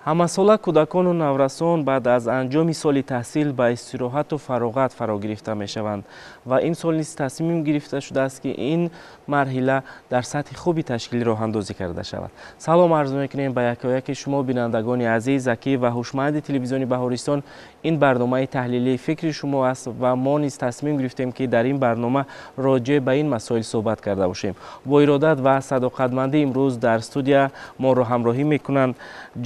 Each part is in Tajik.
ҳамасола кӯдакону наврасон баъд аз анҷоми соли таҳсил ба истироҳату фароғат фаро гирифта мешаванд ва ин сол низ тасмим гирифта шудааст ки ин марҳила дар сатҳи хуби ташкилӣ роҳандозӣ карда шавад. Салом арз мекунем ба якояки шумо бинандагони азиз, закӣ ва ҳушманди телевизиони Баҳористон. Ин барномаи таҳлилии фикри шумо аст ва мо низ тасмим гирифтем ки дар ин барнома роҷеъ ба ин масоил суҳбат карда бошем. Бо иродат ва садоқатмандӣ имрӯз дар студия моро ҳамроҳӣ мекунанд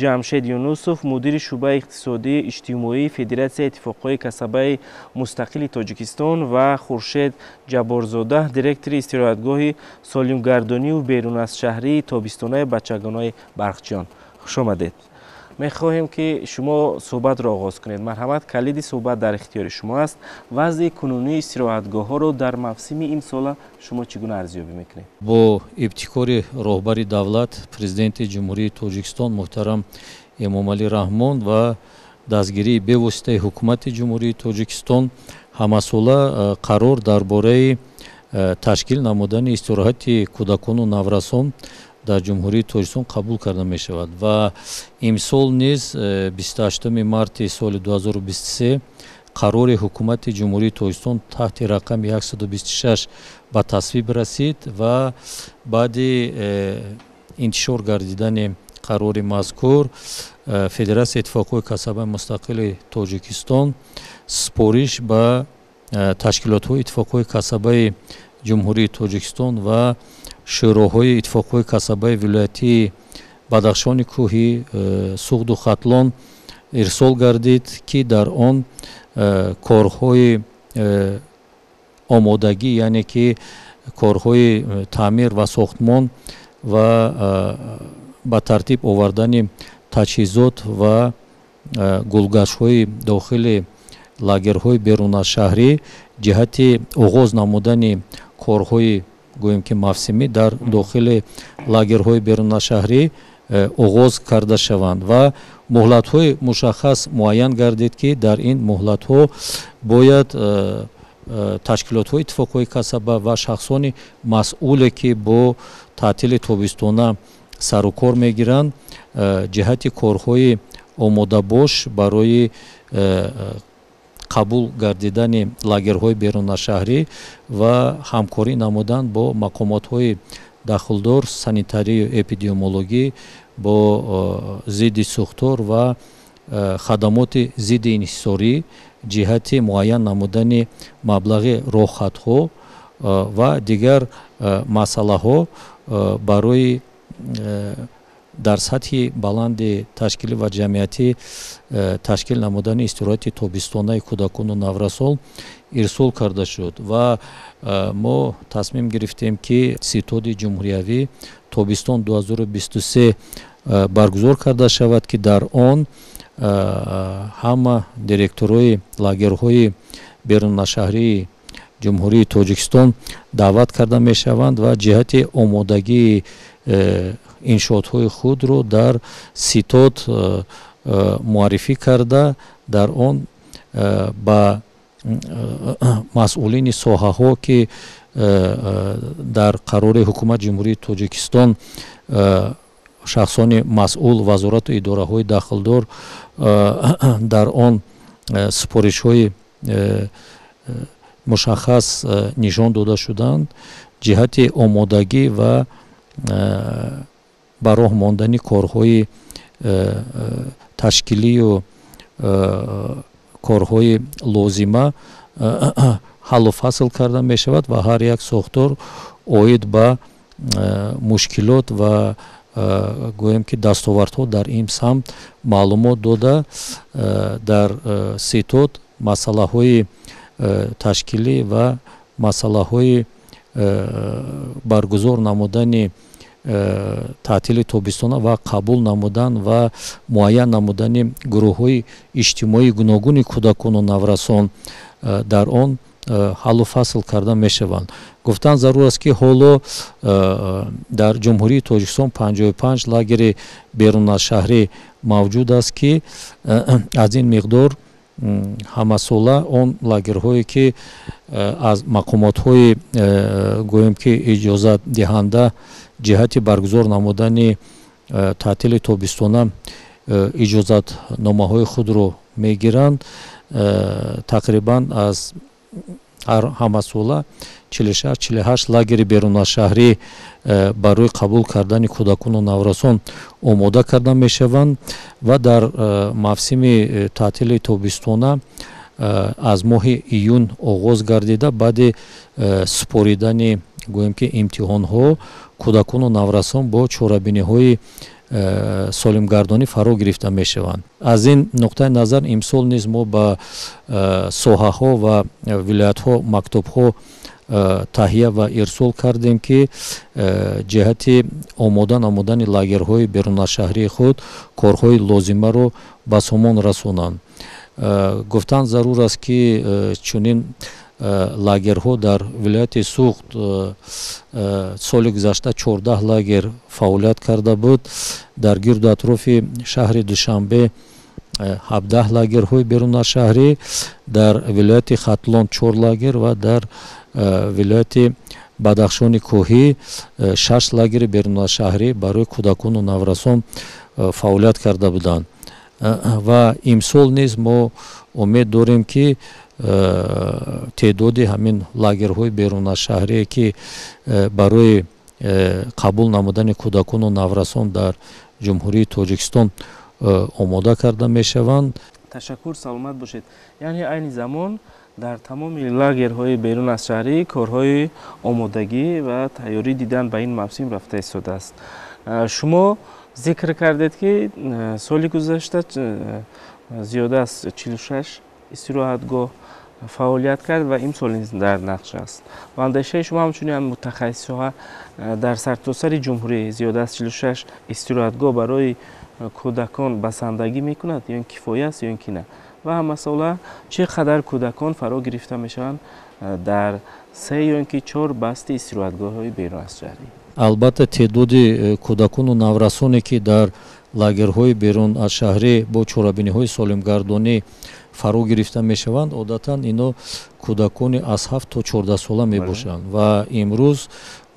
Ҷамшед Юнусов, мудири шуъбаи иқтисодии иҷтимоии Федератсияи иттифоқҳои касабаи мустақили Тоҷикистон ва Хуршед Ҷаборзода, директори истироҳатгоҳи солимгардонию беруназшаҳрии тобистонаи бачагонои Бархҷиён. Хуш омадед. мехоҳем ки шумо суҳбатро оғоз кунед. Марҳамат, калиди суҳбат дар ихтиёри шумо аст. вазъи кунунии истироҳатгоҳҳоро дар мавсими им сола шумо чӣ гуна арзёбӣ мекунед? бо ибтикори роҳбари давлат, президенти ҷумҳурии Тоҷикистон муҳтарам Эмомалӣ Раҳмон ва дастгирии бевоситаи ҳукумати ҷумҳурии Тоҷикистон ҳамасола қарор дар бораи ташкил намудани истироҳати кӯдакону наврасон дар ҷумҳурии Тоҷикистон қабул карда мешавад ва имсол низ 28 марти соли 2023 қарори ҳукумати ҷумҳурии Тоҷикистон таҳти рақами 126 ба тасвиб расид ва баъди интишор гардидани қарори мазкур Федератсияи иттифоқҳои касабаи мустақили Тоҷикистон супориш ба ташкилотҳои иттифоқҳои касабаи ҷумҳурии Тоҷикистон ва шӯроҳои иттифоқҳои касабаи вилоятии Бадахшони кӯҳӣ, Суғду Хатлон ирсол гардид, ки дар он корҳои омодагӣ, яъне ки корҳои таъмир ва сохтмон ва ба тартиб овардани таҷҳизот ва гулгашҳои дохили лагерҳои беруназшаҳрӣ ҷиҳати оғоз намудани корҳои гӯем ки мавсимӣ дар дохили лагерҳои беруназшаҳрӣ оғоз карда шаванд ва муҳлатҳои мушаххас муайян гардид, ки дар ин муҳлатҳо бояд ташкилотҳои иттифоқҳои касаба ва шахсони масъуле ки бо таътили тобистона сару кор мегиранд ҷиҳати корҳои омодабош барои қабул гардидани лагерҳои беруназшаҳрӣ ва ҳамкорӣ намудан бо мақомотҳои дахлдор, санитарию эпидемиологӣ, бо зидди сӯхтор ва хадамоти зидди инҳисорӣ ҷиҳати муайян намудани маблағи роҳхатҳо ва дигар масъалаҳо барои дар сатҳи баланди ташкилӣ ва ҷамъиятӣ ташкил намудани истироҳати тобистонаи кӯдакону наврасон ирсол карда шуд ва мо тасмим гирифтем ки ситоди ҷумҳуриявӣ тобистон 2023 баргузор карда шавад, ки дар он ҳама директорои лагерҳои беруназшаҳрии ҷумҳурии Тоҷикистон даъват карда мешаванд ва ҷиҳати омодагии иншоотҳои худро дар ситод муаррифӣ карда дар он ба масъулини соҳаҳо, ки дар қарори ҳукумати ҷумҳурии Тоҷикистон шахсони масъул вазорату идораҳои дахлдор дар он супоришҳои мушаххас нишон дода шуданд ҷиҳати омодагӣ ва ба роҳ мондани корҳои ташкилию корҳои лозима ҳаллу фасл карда мешавад ва ҳар як сохтор оид ба мушкилот ва гӯем ки дастовардҳо дар ин самт маълумот дода дар ситод масъалаҳои ташкилӣ ва масъалаҳои баргузор намудани таътили тобистона ва қабул намудан ва муайян намудани гурӯҳҳои иҷтимоии гуногуни кӯдакону наврасон дар он ҳаллу фасл карда мешаванд. Гуфтан зарур аст ки ҳоло дар ҷумҳурии Тоҷикистон 55 лагери беруназшаҳрӣ мавҷуд аст, ки аз ин миқдор ҳамасола он лагерҳое ки аз мақомотҳои гӯем ки иҷозатдиҳанда ҷиҳати баргузор намудани таътили тобистона иҷозатномаҳои худро мегиранд. Тақрибан аз ҳамасола 46-48 лагери берунашаҳрӣ барои қабул кардани кӯдакону наврасон омода карда мешаванд ва дар мавсими таътили тобистона аз моҳи июн оғоз гардида баъди супоридани гӯем ки имтиҳонҳо кӯдакону наврасон бо чорабиниҳои солимгардонӣ фаро гирифта мешаванд. Аз ин нуқтаи назар имсол низ мо ба соҳаҳо ва вилоятҳо мактубҳо таҳия ва ирсол кардем ки ҷиҳати омода намудани лагерҳои берунашаҳрии худ корҳои лозимаро ба сомон расонанд. Гуфтан зарур аст ки чунин лагерҳо дар вилояти Суғд соли гузашта 14 лагер фаъолият карда буд. Дар гирду атрофи шаҳри Душанбе 17 лагерҳои берунашаҳрӣ, дар вилояти Хатлон 4 лагер ва дар вилояти Бадахшони Кӯҳӣ 6 лагери берунашаҳрӣ барои кӯдакону наврасон фаъолият карда буданд. Ва имсол низ мо умед дорем ки теъдоди ҳамин лагерҳои берунашаҳрие ки барои қабул намудани кӯдакону наврасон дар ҷумҳурии Тоҷикистон омода карда мешаванд. Ташаккур, саломат бошед. Яъне айни замон дар тамоми лагерҳои берун аз шаҳрӣ корҳои омодагӣ ва тайёрӣ дидан ба ин мавсим рафта истодааст. Шумо зикр кардед ки соли гузашта зиёда аз 46 истироҳатгоҳ фаъолият кард ва имсол низ дар нақш аст. ва андешаи шумо ҳамчунин мутахассисоҳа дар сартосари ҷумҳурӣ зиёда аз 46 истироҳатгоҳ барои кӯдакон басандагӣ мекунад ё ин кифоя аст ё ин ки на? ва ҳамасола чӣ қадар кӯдакон фаро гирифта мешаванд дар 3 ё ин ки 4 басти истироҳатгоҳҳои берун аз шаҳрӣ? Албатта теъдоди кӯдакону наврасоне ки дар лагерҳои берун аз шаҳрӣ бо чорабиниҳои солимгардонӣ фаро гирифта мешаванд, одатан ино кӯдакони аз 7 то 14 сола мебошанд ва имрӯз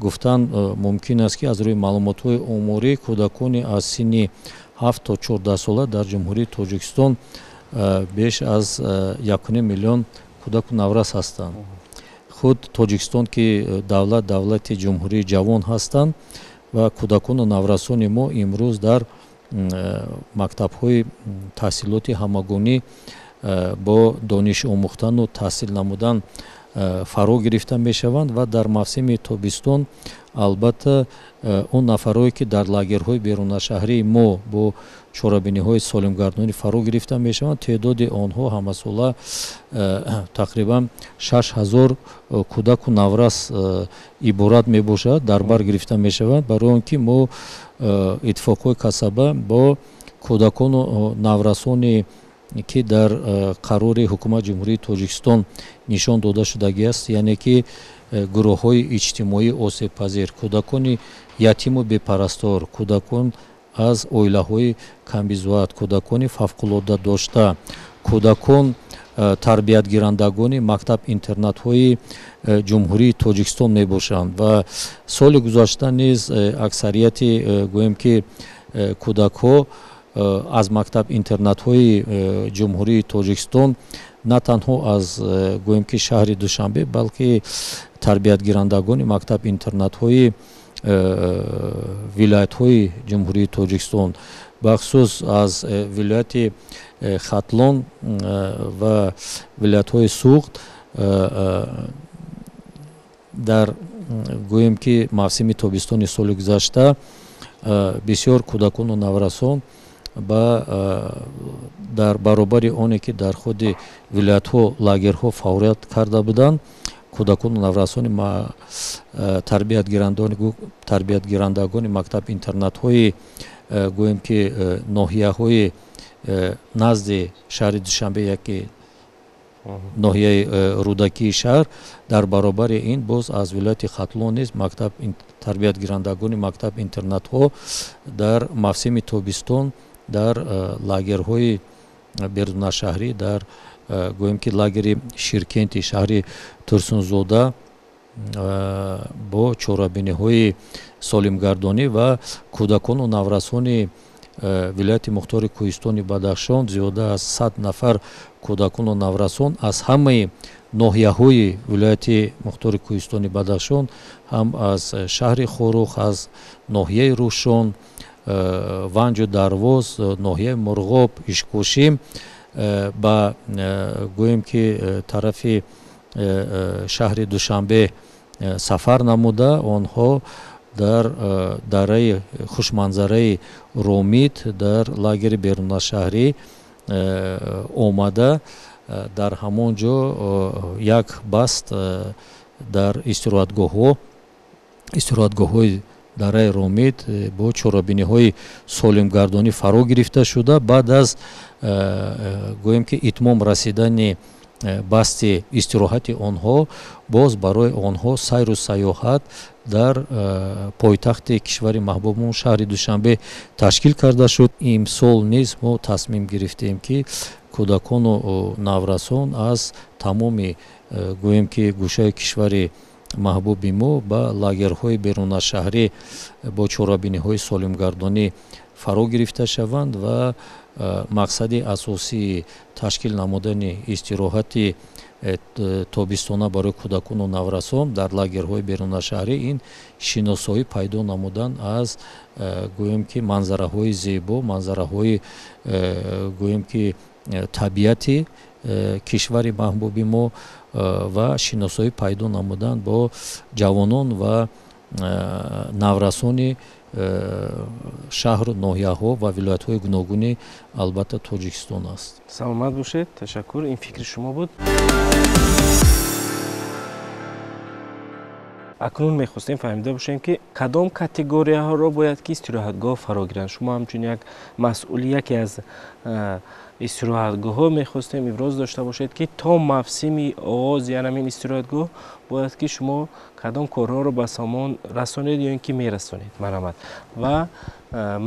гуфтан мумкин аст ки аз рӯи маълумотҳои оморӣ кӯдакони аз синни 7 то 14 сола дар ҷумҳурии Тоҷикистон беш аз 1,5 миллион кӯдаку наврас ҳастанд. худ Тоҷикистон ки давлати ҷумҳурии ҷавон ҳастанд ва кӯдакону наврасони мо имрӯз дар мактабҳои таҳсилоти ҳамагунӣ бо дониш омӯхтану таҳсил намудан фаро гирифта мешаванд ва дар мавсими тобистон албатта он нафарое ки дар лагерҳои берунашаҳрии мо бо чорабиниҳои солимгардонӣ фаро гирифта мешаванд, теъдоди онҳо ҳамасола тақрибан 6000 кӯдаку наврас иборат мебошад, дар бар гирифта мешаванд, барои он ки мо иттифоқҳои касаба бо кӯдакону наврасони ки дар қарори ҳукумати ҷумҳурии Тоҷикистон нишон дода шудагӣ аст, яъне ки гурӯҳҳои иҷтимоии осебпазир, кӯдакони ятиму бепарастор, кӯдакон аз оилаҳои камбизоат, кӯдакони фавқулоддадошта, кӯдакон тарбиятгирандагони мактаб-интернатҳои ҷумҳурии Тоҷикистон мебошанд ва соли гузашта низ аксарияти гӯем ки кӯдакҳо аз мактаб-интернатҳои ҷумҳурии Тоҷикистон на танҳо аз гӯем ки шаҳри Душанбе, балки тарбиятгирандагони мактаб-интернатҳои вилоятҳои ҷумҳурии Тоҷикистон, бахусус аз вилояти Хатлон ва вилоятҳои Суғд дар гӯем ки мавсими тобистони соли гузашта бисёр кӯдакону наврасон дар баробари оне ки дар худи вилоятҳо лагерҳо фаъолият карда буданд, кӯдакону наврасони тарбиятгирандагони мактаб-интернатҳои гӯем ки ноҳияҳои назди шаҳри Душанбе, яке ноҳияи рӯдакии шаҳр, дар баробари ин боз аз вилояти Хатлон низ тарбиятгирандагони мактаб-интернатҳо дар мавсими тобистон дар лагерҳои берунашаҳрӣ, дар гӯем ки лагери Ширкенти шаҳри Турсунзода бо чорабиниҳои солимгардонӣ ва кӯдакону наврасони вилояти мухтори кӯҳистони Бадахшон зиёда аз 100 нафар кӯдакону наврасон аз ҳамаи ноҳияҳои вилояти мухтори кӯҳистони Бадахшон, ҳам аз шаҳри Хорух, аз ноҳияи Рӯшон, Ванҷу Дарвоз, ноҳияи Мурғоб, Ишкушим ба гӯем ки тарафи шаҳри Душанбе сафар намуда, онҳо дар дараи хушманзараи Ромид дар лагери берунашаҳрӣ омада дар ҳамон ҷо як баст дар истироҳатгоҳҳои дараи Ромид бо чорабиниҳои солимгардонӣ фаро гирифта шуда, баъд аз гӯем ки итмом расидани басти истироҳати онҳо боз барои онҳо сайру саёҳат дар пойтахти кишвари маҳбубмон шаҳри Душанбе ташкил карда шуд. Имсол низ мо тасмим гирифтем ки кӯдакону наврасон аз тамоми гӯем ки гӯшаи кишвари маҳбуби мо ба лагерҳои берунашаҳрӣ бо чорабиниҳои солимгардонӣ фаро гирифта шаванд ва мақсади асосии ташкил намудани истироҳати тобистона барои кӯдакону наврасон дар лагерҳои берунашаҳрӣ ин шиносоӣ пайдо намудан аз гӯем ки манзараҳои зебо, манзараҳои гӯем ки табиати кишвари маҳбуби мо ва шиносоӣ пайдо намудан бо ҷавонон ва наврасони шаҳру ноҳияҳо ва вилоятҳои гуногуни албатта Тоҷикистон аст. Саломат бошед. Ташаккур. Ин фикри шумо буд. акнун мехостем фаҳмида бошем ки кадом категорияҳоро бояд ки истироҳатгоҳ фаро гиранд. Шумо ҳамчун як масъули яке аз истироҳатгоҳҳо мехостем иброз дошта бошед ки то мавсими оғози янамин истироҳатгоҳ бояд ки шумо кадом корҳоро ба самон расонед ё ин ки мерасонед. Марамат ва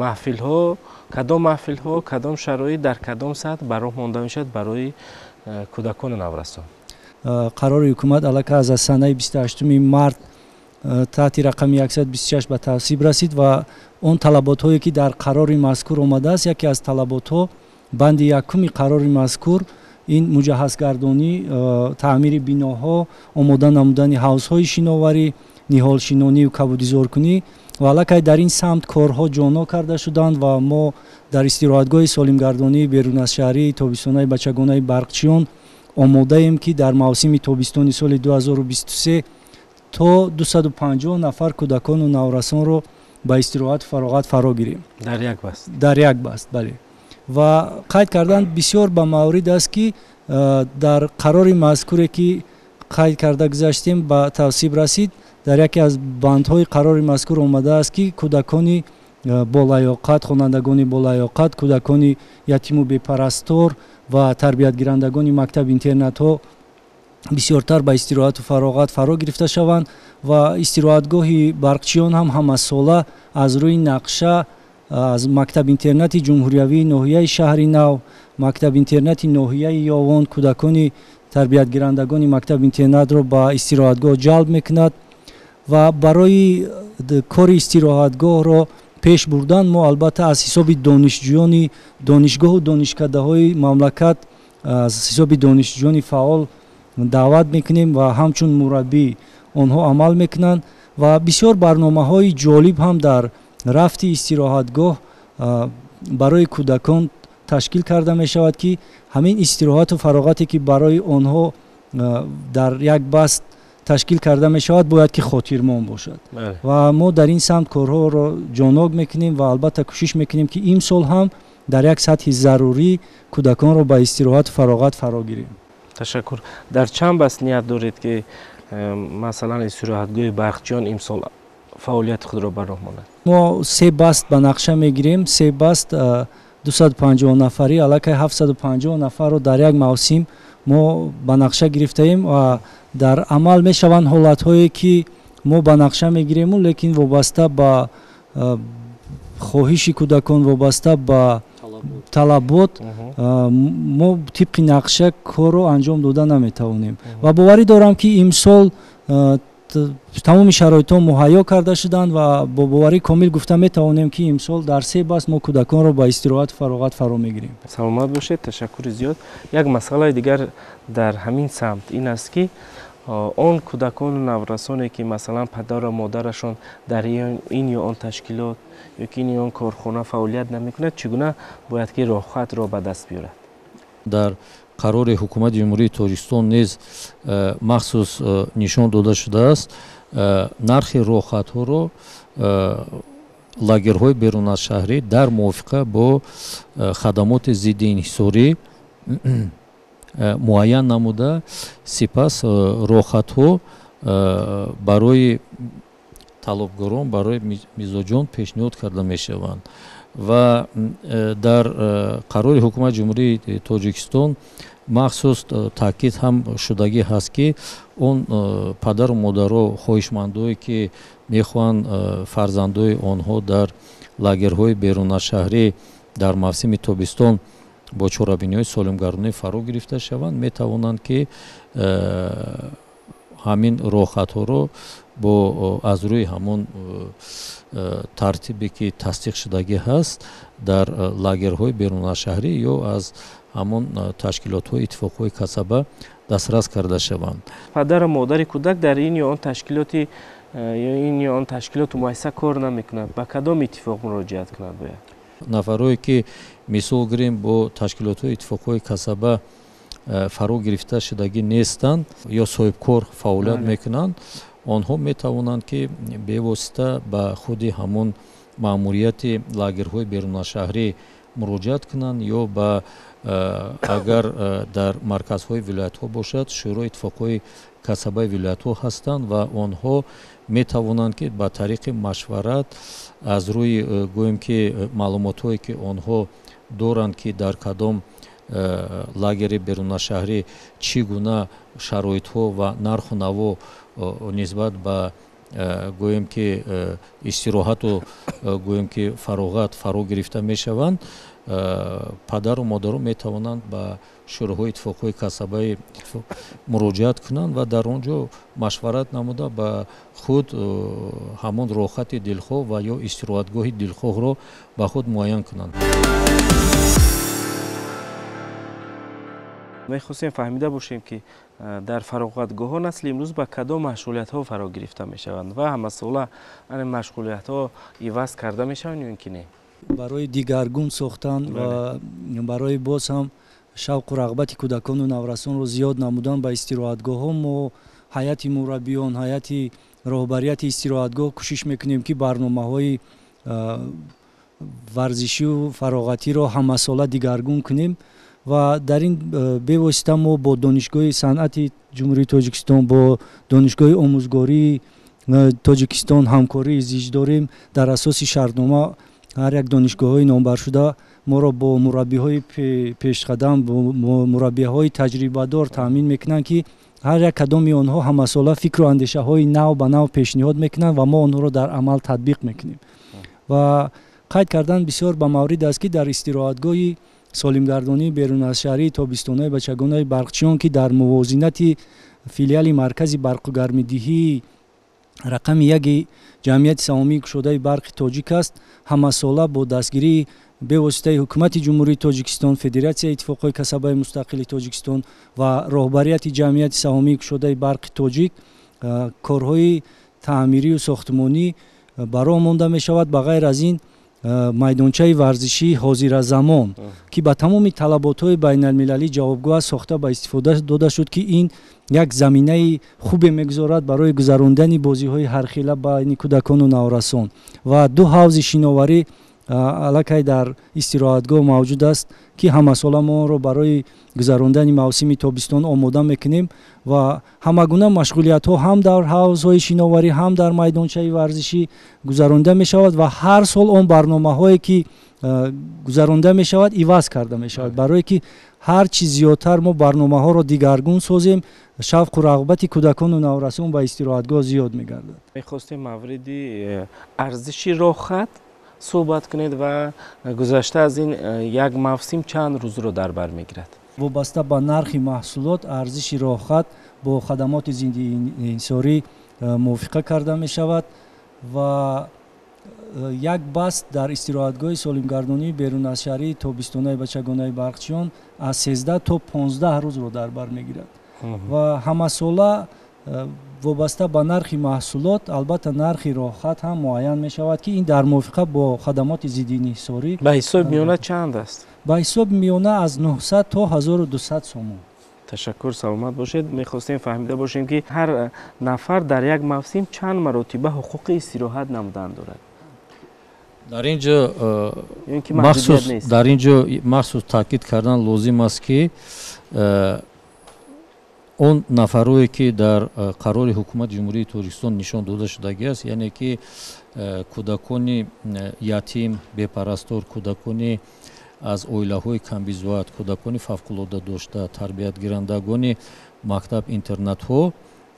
маҳфилҳо, кадом шароит дар кадом сатҳ бароҳ монда мешавад барои кӯдакону наврасон. қарори ҳукумат аллакай аз санаи 28 март таҳти рақами 126 ба тавсиб расид ва он талаботҳое ки дар қарори мазкур омадааст, яке аз талаботҳо банди якуми қарори мазкур ин муҷаҳҳазгардонӣ, таъмири биноҳо, омода намудани ҳавзҳои шиноварӣ, ниҳолшинонию кабудизоркунӣ ва аллакай дар ин самт корҳо ҷоно карда шуданд ва мо дар истироҳатгоҳи солимгардонии берунашаҳрии тобистонаи бачагонаи Барқчиён омодаем ки дар мавсими тобистони соли 2023 то 250 нафар кӯдакону наврасонро ба истироҳату фароғат фаро гирем. Дар як баст, бале. ва қайд кардан бисёр ба маврид аст ки дар қарори мазкуре ки қайд карда гузаштем ба тавсиб расид, дар яке аз бандҳои қарори мазкур омадааст ки кӯдакони болаёқат, хонандагони болаёқат, кӯдакони ятиму бепарастор ва тарбиятгирандагони мактаб интернатҳо бисёртар ба истироҳату фароғат фаро гирифта шаванд ва истироҳатгоҳи Барқчиён ҳам ҳамасола аз рӯи нақша аз мактаб интернати ҷумҳуриявии ноҳияи шаҳри нав, мактаб интернати ноҳияи Ёвон кӯдакони тарбиятгирандагони мактаб интернатро ба истироҳатгоҳ ҷалб мекунад ва барои кори истироҳатгоҳро пеш бурдан мо албатта аз ҳисоби донишҷӯёни донишгоҳу донишкадаҳои мамлакат, аз ҳисоби донишҷӯёни фаъол даъват мекунем ва ҳамчун мураббӣ онҳо амал мекунанд ва бисёр барномаҳои ҷолиб ҳам дар рафти истироҳатгоҳ барои кӯдакон ташкил карда мешавад ки ҳамин истироҳату фароғате ки барои онҳо дар як баст ташкил карда мешавад бояд ки хотирмон бошад ва мо дар ин самт корҳоро ҷоноб мекунем ва албатта кӯшиш мекунем ки имсол ҳам дар як сатҳи зарурӣ кӯдаконро ба истироҳату фароғат фаро гирем. Ташаккур. Дар чанд баст ният доред ки масалан истироҳатгоҳи Барқчиён имсол фаъолияти худро ба роҳ монад? мо 3 баст ба нақша мегирем. 3 баст 250 нафарӣ, аллакай 750 нафарро дар як мавсим мо ба нақша гирифтаем ва дар амал мешаванд ҳолатҳое ки мо ба нақша мегирему, лекин вобаста ба хоҳиши кӯдакон, вобаста ба талабот мо тибқи нақша корро анҷом дода наметавонем ва боварӣ дорам ки имсол тамоми шароитҳо муҳайё карда шуданд ва бо боварии комил гуфта метавонем ки имсол дар 3 баст мо кӯдаконро ба истироҳату фароғат фаро мегирем. саломат бошед, ташаккури зиёд. Як масъалаи дигар дар ҳамин самт ин аст ки он кӯдакону наврасоне ки масалан падару модарашон дар ин ё он ташкилот ёки ин ё он корхона фаъолият намекунад, чӣ гуна бояд ки роҳхатро ба даст биёрад? дар қарори ҳукумати ҷумҳурии Тоҷикистон низ махсус нишон дода шудааст нархи роҳхатҳоро лагерҳои берун аз шаҳрӣ дар мувофиқа бо хадамоти зидди инҳисорӣ муайян намуда, сипас роҳхатҳо барои талабгорон, барои мизоҷон пешниҳод карда мешаванд. ва дар қарори ҳукумати ҷумҳурии Тоҷикистон махсус таъкид ҳам шудагӣ ҳаст ки он падару модаро хоҳишмандое ки мехоҳанд фарзандои онҳо дар лагерҳои берунашаҳрӣ дар мавсими тобистон бо чорабиниҳои солимгардонӣ фаро гирифта шаванд, метавонанд ки ҳамин роҳхатҳоро бо аз рӯи ҳамон тартибе ки тасдиқ шудагӣ ҳаст дар лагерҳои берунашаҳрӣ ё аз ҳамон ташкилотҳои иттифоқҳои касаба дастрас карда шаванд. Падару модари кӯдак дар ин ё он ташкилоти ин ё он ташкилоту муассиса кор намекунад. Ба кадом иттифоқ муроҷиат кунад бояд? нафарое ки мисол гирем бо ташкилотҳои иттифоқҳои касаба фаро гирифта шудагӣ нестанд ё соҳибкор фаъолият мекунанд, онҳо метавонанд ки бевосита ба худи ҳамон маъмурияти лагерҳои берунашаҳрӣ муроҷиат кунанд ё ба агар дар марказҳои вилоятҳо бошад шӯрои иттифоқҳои касабаи вилоятҳо ҳастанд ва онҳо метавонанд ки ба тариқи машварат аз рӯи гӯем ки маълумотҳое ки онҳо доранд ки дар кадом лагери берунашаҳрӣ чӣ гуна шароитҳо ва нарху наво нисбат ба гӯем ки истироҳату гӯем ки фароғат фаро гирифта мешаванд, падару модаро метавонанд ба шӯроҳои иттифоқҳои касабаи муроҷиат кунанд ва дар он ҷо машварат намуда ба худ ҳамон роҳхати дилхоҳ ва ё истироҳатгоҳи дилхоҳро ба худ муайян кунанд. мехостем фаҳмида бошем ки дар фароғатгоҳон асли имрӯз ба кадом машғулиятҳо фаро гирифта мешаванд ва ҳамасола ани машғулиятҳо иваз карда мешаванд ё ин ки не? барои дигаргун сохтан ва барои боз ҳам шавқу рағбати кӯдакону наврасонро зиёд намудан ба истироҳатгоҳҳо мо ҳайати мураббиён, ҳайати роҳбарияти истироҳатгоҳ кӯшиш мекунем ки барномаҳои варзишию фароғатиро ҳамасола дигаргун кунем ва дар ин бевосита мо бо донишгоҳи санъати ҷумҳурии Тоҷикистон, бо донишгоҳи омӯзгории Тоҷикистон ҳамкории зич дорем. Дар асоси шартнома ҳар як донишгоҳҳои номбаршуда моро бо мураббиҳои пешқадам, бо мураббиҳои таҷрибадор таъмин мекунанд ки ҳар як кадоми онҳо ҳамасола фикру андешаҳои нав ба нав пешниҳод мекунанд ва мо онҳоро дар амал татбиқ мекунем. ва қайд кардан бисёр ба маврид аст ки дар истироҳатгоҳи солимгардонии берунашаҳрии тобистонаи бачагонаи барқчиён ки дар мувозинати филиали маркази барқу гармидиҳии рақами 1 ҷамъияти саҳомии кушодаи барқи тоҷик аст, ҳамасола бо дастгирии бевоситаи ҳукумати ҷумҳурии Тоҷикистон, Федератсияи иттифоқҳои касабаи мустақили Тоҷикистон ва роҳбарияти ҷамъияти саҳомии кушодаи барқи тоҷик корҳои таъмирию сохтмонӣ ба роҳ монда мешавад. ба ғайр аз ин майдончаи варзишии ҳозиразамон ки ба тамоми талаботҳои байналмилалӣ ҷавобгоҳ аст сохта ба истифода дода шуд ки ин як заминаи хубе мегузорад барои гузарондани бозиҳои ҳархела байни кӯдакону наврасон. ва 2 ҳавзи шиноварӣ аллакай дар истироҳатгоҳ мавҷуд аст ки ҳамасола мо онро барои гузарондани мавсими тобистон омода мекунем ва ҳамагуна машғулиятҳо ҳам дар ҳавзҳои шиноварӣ, ҳам дар майдончаи варзишӣ гузаронда мешавад ва ҳар сол он барномаҳое ки гузаронда мешавад иваз карда мешавад, барое ки ҳар чӣ зиёдтар мо барномаҳоро дигаргун созем, шавқу рағбати кӯдакону наврасон ба истироҳатгоҳ зиёд мегардад. мехостем мавриди арзиши роҳхат суҳбат кунед ва гузашта аз ин як мавсим чанд рӯзро дар бар мегирад? вобаста ба нархи маҳсулот арзиши роҳхат бо хадамоти зиндии инҳисорӣ мувофиқа карда мешавад ва як баст дар истироҳатгоҳи солимгардонии берун аз шаҳри тобистонаи бачагонаи барқчиён аз 13 то 15 рӯзро дар бар мегирад ва ҳамасола вобаста ба нархи маҳсулот албатта нархи роҳхат ҳам муайян мешавад ки ин дар мувофиқа бо хадамоти зидди инҳисорӣ ба ҳисоби миёна чанд аст? ба ҳисоби миёна аз 900 то 1200 сомон. ташаккур, саломат бошед. мехостем фаҳмида бошем ки ҳар нафар дар як мавсим чанд маротиба ҳуқуқи истироҳат намудан дорад? дар ин ҷо махсус таъкид кардан лозим аст ки он нафарое ки дар қарори ҳукумати ҷумҳурии Тоҷикистон нишон дода шудагӣ аст, яъне ки кӯдакони ятим, бепарастор, кӯдакони аз оилаҳои камбизоат, кӯдакони фавқулода дошта, тарбиятгирандагони мактаб интернатҳо,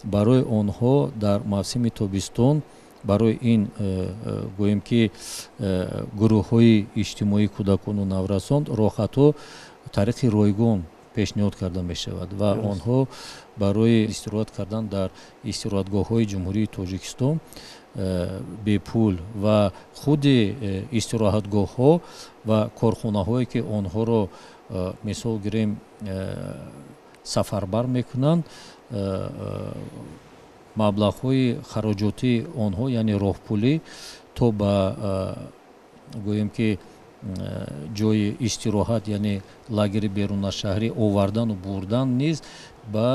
барои онҳо дар мавсими тобистон барои ин гӯем ки гурӯҳҳои иҷтимоии кӯдакону наврасон роҳхатҳо тариқи ройгон пешниҳод карда мешавад ва онҳо барои истироҳат кардан дар истироҳатгоҳҳои ҷумҳурии Тоҷикистон бепул ва худи истироҳатгоҳҳо ва корхонаҳое ки онҳоро мисол гирем сафарбар мекунанд, маблағҳои хароҷоти онҳо яъне роҳпулӣ то ба гӯем ки ҷои истироҳат яъне лагери берунашаҳрӣ овардану бурдан низ ба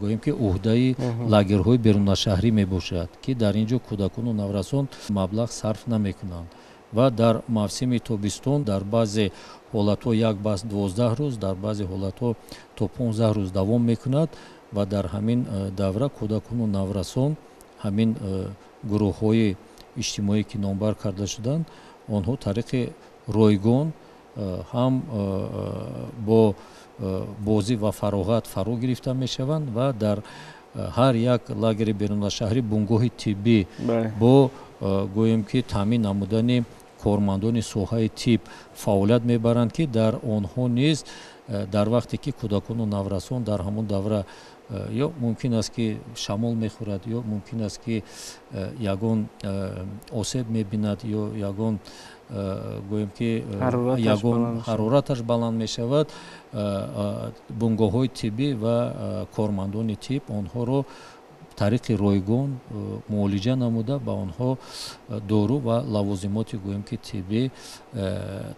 гӯем ки уҳдаи лагерҳои берунашаҳрӣ мебошад ки дар ин ҷо кӯдакону наврасон маблағ сарф намекунанд ва дар мавсими тобистон дар баъзе ҳолатҳо як бас 12 рӯз, дар баъзе ҳолатҳо то 15 рӯз давом мекунад ва дар ҳамин давра кӯдакону наврасон ҳамин гурӯҳҳои иҷтимоие ки номбар карда шуданд онҳо тариқи ройгон ҳам бо бозӣ ва фароғат фаро гирифта мешаванд ва дар ҳар як лагери берунашаҳрӣ бунгоҳи тиббӣ бо гӯем ки таъмин намудани кормандони соҳаи тиб фаъолият мебаранд ки дар онҳо низ дар вақте ки кӯдакону наврасон дар ҳамон давра ё мумкин аст ки шамол мехӯрад ё мумкин аст ки ягон осеб мебинад ё ягон гӯем ки ягон ҳарораташ баланд мешавад, бунгоҳҳои тиббӣ ва кормандони тиб онҳоро тариқи ройгон муолиҷа намуда ба онҳо дору ва лавозимоти гӯем ки тиббӣ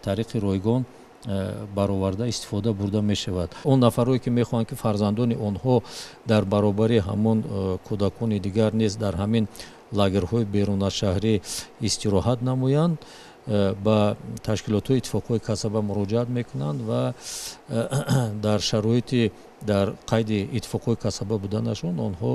тариқи ройгон бароварда истифода бурда мешавад. Он нафарое ки мехоҳанд ки фарзандони онҳо дар баробари ҳамон кӯдакони дигар низ дар ҳамин лагерҳои берунашаҳрӣ истироҳат намоянд, ба ташкилотҳои иттифоқҳои касаба муроҷиат мекунанд ва дар шароити дар қайди иттифоқҳои касаба буданашон онҳо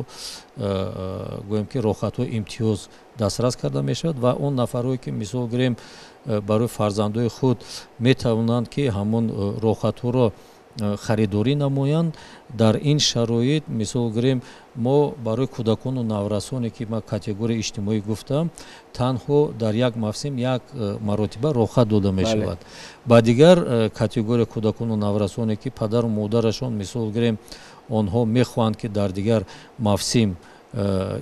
гӯем ки роҳхатҳои имтиёз дастрас карда мешавад ва он нафарое ки мисол гирем барои фарзандои худ метавонанд ки ҳамон роҳхатҳоро харидорӣ намоянд. Дар ин шароит мисол гирем мо барои кӯдакону наврасоне ки ман категорияи иҷтимоӣ гуфтам танҳо дар як мавсим як маротиба роҳхат дода мешавад. Ба дигар категория кӯдакону наврасоне ки падару модарашон мисол гирем онҳо мехоҳанд ки дар дигар мавсим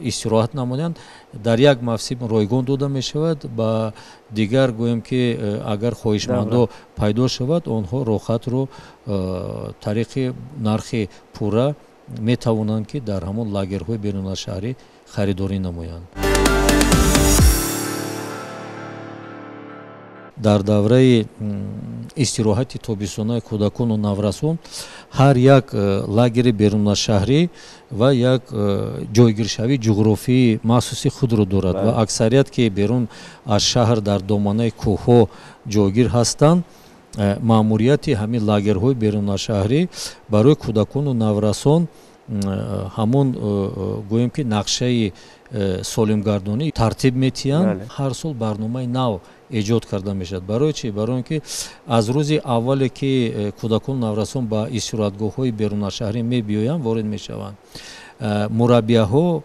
истироҳат намоянд, дар як мавсим ройгон дода мешавад, ба дигар гӯем ки агар хоҳишмандо пайдо шавад онҳо роҳхатро тариқи нархи пурра метавонанд ки дар ҳамон лагерҳои берунашаҳрӣ харидорӣ намоянд. Дар давраи истироҳати тобистонаи кӯдакону наврасон ҳар як лагери берунашаҳрӣ ва як ҷойгиршавии ҷуғрофии махсуси худро дорад ва аксарият ки берун аз шаҳр дар доманаи кӯҳҳо ҷойгир ҳастанд, маъмурияти ҳамин лагерҳои берунашаҳрӣ барои кӯдакону наврасон ҳамон гӯем ки нақшаи солимгардонӣ тартиб метиҳанд. Ҳар сол барномаи нав эҷод карда мешавад. Барои чӣ? Барои он ки аз рӯзи аввале ки кӯдакону наврасон ба истироҳатгоҳҳои берунашаҳрӣ мебиёянд ворид мешаванд, мураббияҳо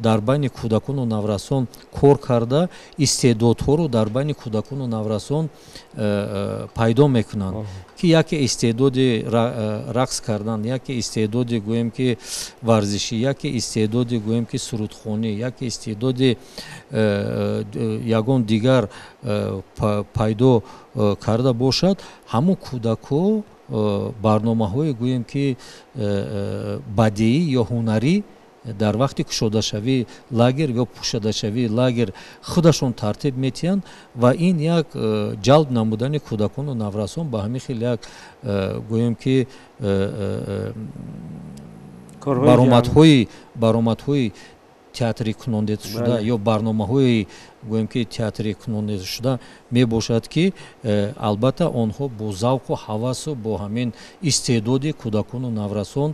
дар байни кӯдакону наврасон кор карда истеъдодҳоро дар байни кӯдакону наврасон пайдо мекунанд ки яке истеъдоди рақс кардан, яке истеъдоди гӯем ки варзишӣ, яке истеъдоди гӯем ки сурудхонӣ, яке истеъдоди ягон дигар пайдо карда бошад, ҳамон кӯдакҳо барномаҳои гӯем ки бадеӣ ё ҳунарӣ дар вақти кушодашавии лагер ё пӯшадашавии лагер худашон тартиб метиҳанд ва ин як ҷалб намудани кӯдакону наврасон ба ҳамин хел як гӯем ки баромадҳои театри кунонидашуда ё барномаҳои гӯем ки театри кунонидашуда мебошад ки албатта онҳо бо завқу ҳавасу бо ҳамин истеъдоди кӯдакону наврасон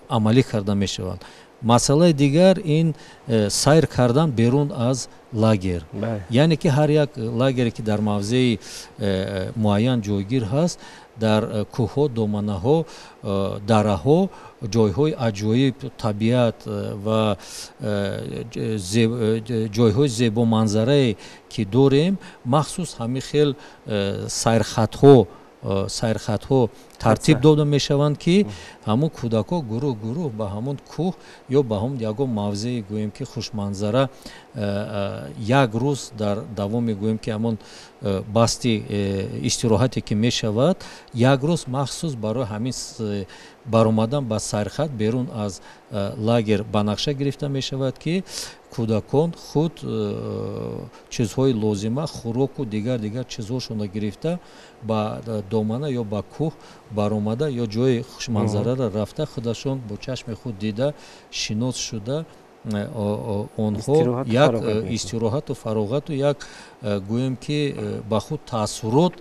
амалӣ карда мешаванд. масъалаи дигар ин сайр кардан берун аз лагер, яъне ки ҳар як лагере ки дар мавзеи муайян ҷойгир ҳаст, дар кӯҳҳо, доманаҳо, дараҳо, ҷойҳои аҷоиб, табиат ва ҷойҳои зебоманзарае ки дорем, махсус ҳамин хел сайрхатҳо тартиб дода мешаванд ки ҳамон кӯдакҳо гурӯҳ ба ҳамон кӯҳ ё ба ҳамон ягон мавзеи гӯем ки хушманзара як рӯз дар давоми гӯем ки ҳамон басти истироҳате ки мешавад, як рӯз махсус барои ҳамин баромадан ба сайрхат берун аз лагер ба нақша гирифта мешавад ки кӯдакон худ чизҳои лозима, хӯроку дигар чизҳошонро гирифта ба домана ё ба кӯҳ баромада ё ҷои хушманзараро рафта худашон бо чашми худ дида, шинос шуда, онҳо як истироҳату фароғату як гӯем ки ба худ таъссурот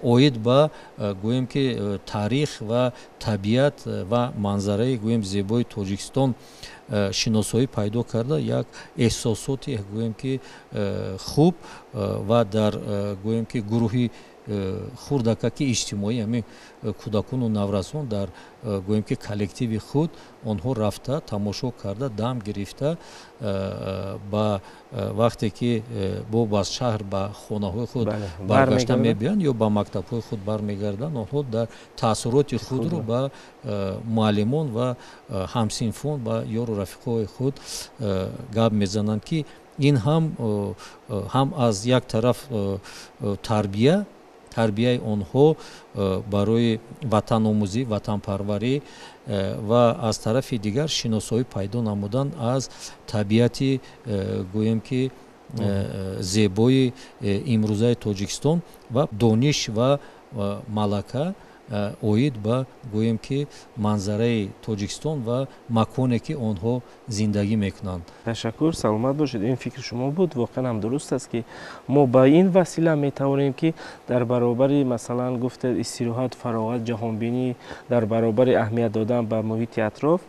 оид ба гӯем ки таърих ва табиат ва манзараи гӯем зебои Тоҷикистон шиносоӣ пайдо карда, як эҳсосоти гӯем ки хуб ва дар гӯем ки гурӯҳи хурдакаки иҷтимоӣ ҳамин кӯдакону наврасон дар гӯем ки коллективи худ онҳо рафта тамошо карда дам гирифта ба вақте ки боб аз шаҳр ба хонаҳои худ баргашта мебиёнд ё ба мактабҳои худ бармегарданд, онҳо дар таъссуроти худро ба муаллимон ва ҳамсинфон ва ёру рафиқои худ гап мезананд ки ин ҳам аз як тараф тарбияи онҳо барои ватаномӯзӣ, ватанпарварӣ ва аз тарафи дигар шиносоӣ пайдо намудан аз табиати гӯем ки зебои имрӯзаи Тоҷикистон ва дониш ва малака оид ба гӯем ки манзараи Тоҷикистон ва маконе ки онҳо зиндагӣ мекунанд. Ташаккур, саломат бошед. Ин фикри шумо буд. Воқеан ҳам дуруст аст ки мо ба ин васила метавонем ки дар баробари масалан гуфтед истироҳат, фароғат, ҷаҳонбинӣ, дар баробари аҳамият додан ба муҳити атроф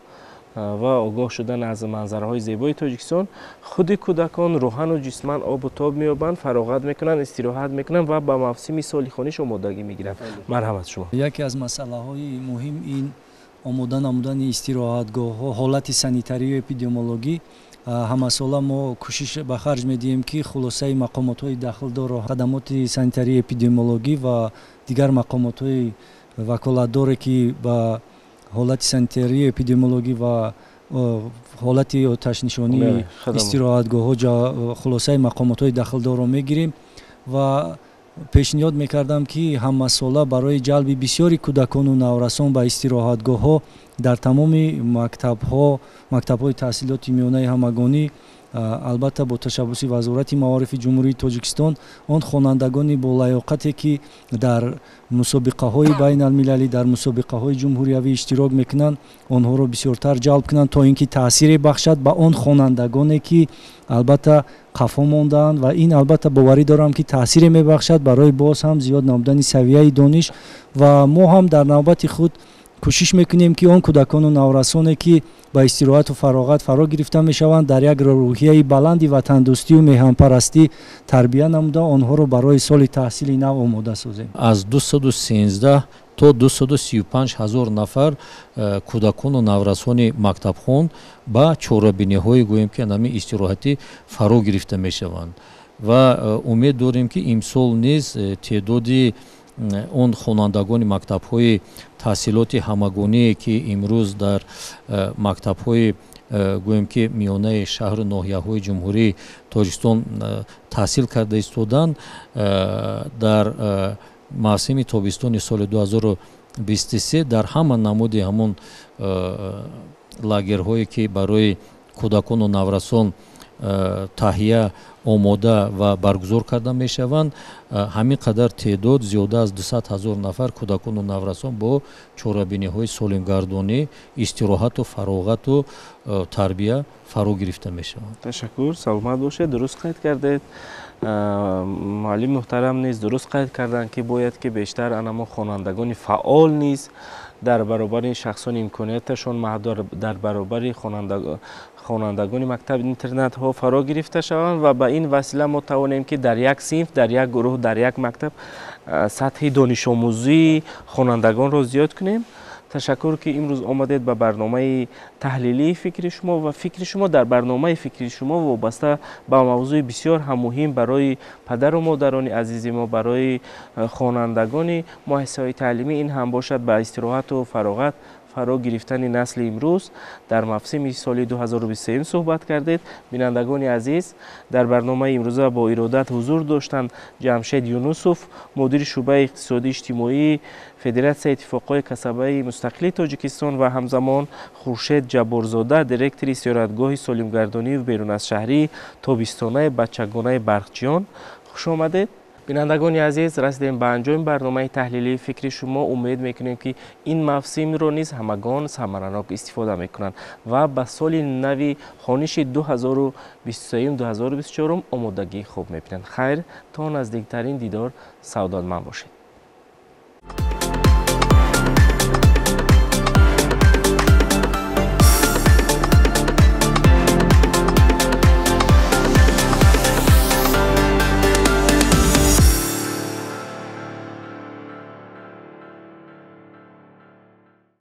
ва огоҳ шудан аз манзараҳои зебои Тоҷикистон, худи кӯдакон рӯҳану ҷисман обу тоб меёбанд, фароғат мекунанд, истироҳат мекунанд ва ба мавсими солихониш омодагӣ мегиранд. Марҳамат шумо. Яке аз масъалаҳои муҳим ин омода намудани истироҳатгоҳҳо, ҳолати санитарию эпидемиологӣ. ҳамасола мо кӯшиш ба харҷ медиҳем ки хулосаи мақомотҳои дахлдору хадамоти санитарии эпидемиологӣ ва дигар мақомотҳои ваколатдоре ки ба ҳолати санитарии эпидемиологӣ ва ҳолати оташнишонии истироҳатгоҳҳо хулосаи мақомотҳои дахлдорро мегирем ва пешниҳод мекардам ки ҳамасола барои ҷалби бисёри кӯдакону наврасон ба истироҳатгоҳҳо дар тамоми мактабҳои таҳсилоти миёнаи ҳамагонӣ, албатта бо ташаббуси Вазорати Маорифи Ҷумҳурии Тоҷикистон, он хонандагони болаёқате ки дар мусобиқаҳои байналмилалӣ, дар мусобиқаҳои ҷумҳуриявӣ иштирок мекунанд, онҳоро бисёртар ҷалб кунанд то ин ки таъсире бахшад ба он хонандагоне ки албатта қафо мондаанд ва ин албатта боварӣ дорам ки таъсире мебахшад барои боз ҳам зиёд намудани савияи дониш ва мо ҳам дар навбати худ кӯшиш мекунем ки он кӯдакону наврасоне ки ба истироҳату фароғат фаро гирифта мешаванд дар як рӯҳияи баланди ватандӯстию меҳманпарастӣ тарбия намуда онҳоро барои соли таҳсили нав омода созем. аз 213 то 235 ҳазор нафар кӯдакону наврасони мактабхон ба чорабиниҳои гӯем ки нами истироҳатӣ фаро гирифта мешаванд ва умед дорем ки имсол низ теъдоди он хонандагони мактабҳои таҳсилоти ҳамагоние ки имрӯз дар мактабҳои гӯем ки миёнаи шаҳру ноҳияҳои ҷумҳурии тоҷикистон таҳсил карда истоданд дар мавсими тобистони соли 2023 дар ҳама намуди ҳамон лагерҳое ки барои кӯдакону наврасон таҳия омода ва баргузор карда мешаванд ҳамин қадар теъдод зиёда аз 200 ҳазор нафар кӯдакону наврасон бо чорабиниҳои солимгардонӣ истироҳату фароғату тарбия фаро гирифта мешаванд. ташаккур, саломат бошед. дуруст қайд кардед. муаллими муҳтарам низ дуруст қайд карданд ки бояд ки бештар анамо хонандагони фаъол низ дар баробари шахсони имконияташон маҳдуд дар баробари хонандагони мактаби интернатҳо фаро гирифта шаванд ва ба ин васила мо тавонем ки дар як синф, дар як гурӯҳ, дар як мактаб сатҳи донишомӯзии хонандагонро зиёд кунем. ташаккур ки имрӯз омадед ба барномаи таҳлилии фикри шумо ва фикри шумо дар барномаи фикри шумо вобаста ба мавзӯи бисёр ҳам муҳим барои падару модарони азизи мо, барои хонандагони муассисаҳои таълимӣ ин ҳам бошад ба истироҳату фароғат фаро гирифтани насли имрӯз дар мавсими соли 2023 суҳбат кардед. бинандагони азиз, дар барномаи имрӯза бо иродат ҳузур доштанд ҷамшед Юнусов, мудири шуъбаи иқтисоди иҷтимоии Федератсияи иттифоқҳои касабаи мустақилии Тоҷикистон ва ҳамзамон Хуршед Ҷабборзода, директори зиёратгоҳи солимгардонию беруназшаҳрии тобистонаи бачагонаи Барқҷиён. хуш омадед. бинандагони азиз, расидем ба анҷоми барномаи таҳлилии фикри шумо. умед мекунем ки ин мавсимро низ ҳамагон самаранок истифода мекунанд ва ба соли нави хониши 2023-2024 омодагӣ хуб мебинанд. хайр, то наздиктарин дидор саодатманд бошед.